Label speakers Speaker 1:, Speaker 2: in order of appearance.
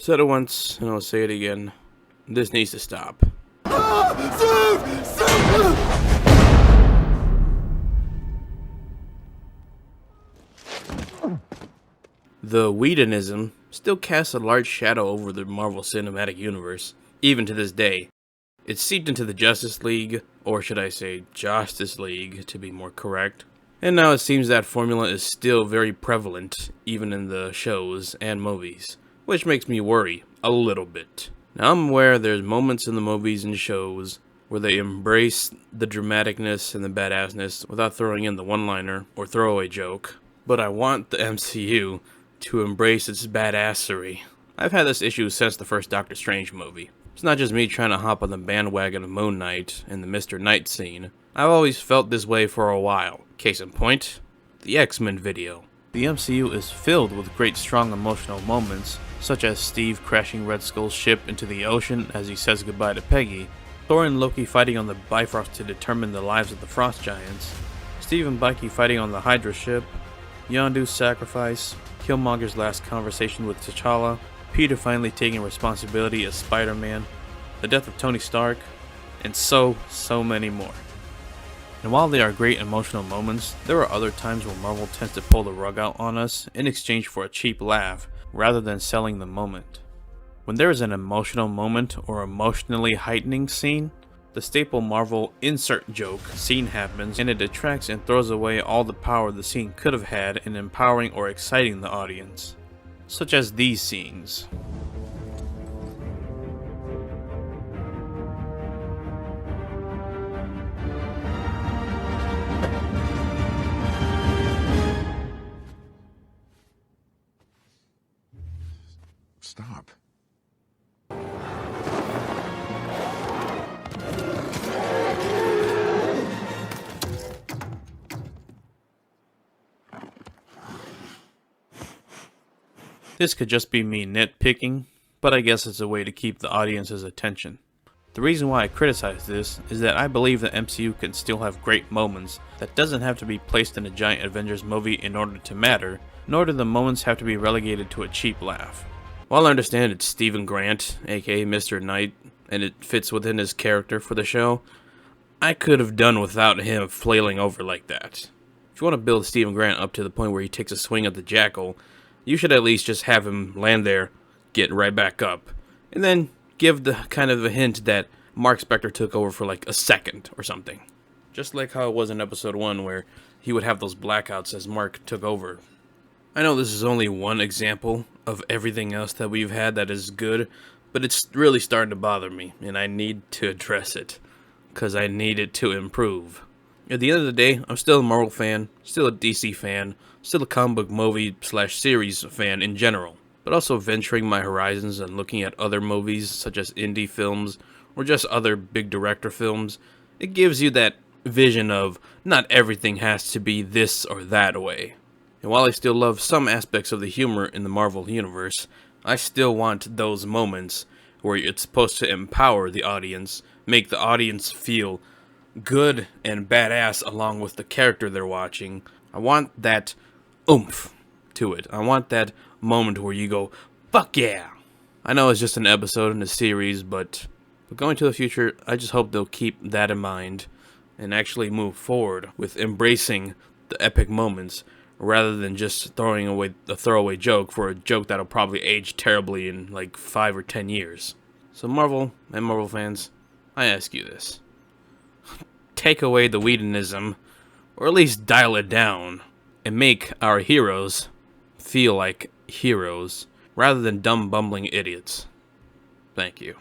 Speaker 1: Said it once, and I'll say it again. This needs to stop. The Whedonism still casts a large shadow over the Marvel Cinematic Universe, even to this day. It's seeped into the Justice League, or should I say Justice League, to be more correct. And now it seems that formula is still very prevalent, even in the shows and movies, which makes me worry a little bit. Now I'm aware there's moments in the movies and shows where they embrace the dramaticness and the badassness without throwing in the one-liner or throwaway joke, but I want the MCU to embrace its badassery. I've had this issue since the first Doctor Strange movie. It's not just me trying to hop on the bandwagon of Moon Knight and the Mr. Knight scene. I've always felt this way for a while. Case in point, the X-Men video. The MCU is filled with great strong emotional moments, such as Steve crashing Red Skull's ship into the ocean as he says goodbye to Peggy, Thor and Loki fighting on the Bifrost to determine the lives of the Frost Giants, Steve and Bucky fighting on the Hydra ship, Yondu's sacrifice, Killmonger's last conversation with T'Challa, Peter finally taking responsibility as Spider-Man, the death of Tony Stark, and so many more. And while they are great emotional moments, there are other times where Marvel tends to pull the rug out on us in exchange for a cheap laugh, rather than selling the moment. When there is an emotional moment or emotionally heightening scene, the staple Marvel insert joke scene happens and it detracts and throws away all the power the scene could have had in empowering or exciting the audience. Such as these scenes.
Speaker 2: Stop.
Speaker 1: This could just be me nitpicking, but I guess it's a way to keep the audience's attention. The reason why I criticize this is that I believe the MCU can still have great moments that doesn't have to be placed in a giant Avengers movie in order to matter, nor do the moments have to be relegated to a cheap laugh. While I understand it's Stephen Grant, aka Mr. Knight, and it fits within his character for the show, I could have done without him flailing over like that. If you want to build Stephen Grant up to the point where he takes a swing at the Jackal, you should at least just have him land there, get right back up, and then give the kind of a hint that Mark Spector took over for like a second or something. Just like how it was in episode 1 where he would have those blackouts as Mark took over. I know this is only one example of everything else that we've had that is good, but it's really starting to bother me, and I need to address it, because I need it to improve. At the end of the day, I'm still a Marvel fan, still a DC fan, still a comic book movie / series fan in general, but also venturing my horizons and looking at other movies such as indie films or just other big director films. It gives you that vision of not everything has to be this or that way. And while I still love some aspects of the humor in the Marvel universe, I still want those moments where it's supposed to empower the audience, make the audience feel good and badass along with the character they're watching. I want that oomph to it. I want that moment where you go, fuck yeah! I know it's just an episode in the series, but going to the future, I just hope they'll keep that in mind and actually move forward with embracing the epic moments rather than just throwing away the throwaway joke for a joke that'll probably age terribly in like 5 or 10 years. So Marvel and Marvel fans, I ask you this. Take away the Whedonism, or at least dial it down, and make our heroes feel like heroes, rather than dumb bumbling idiots. Thank you.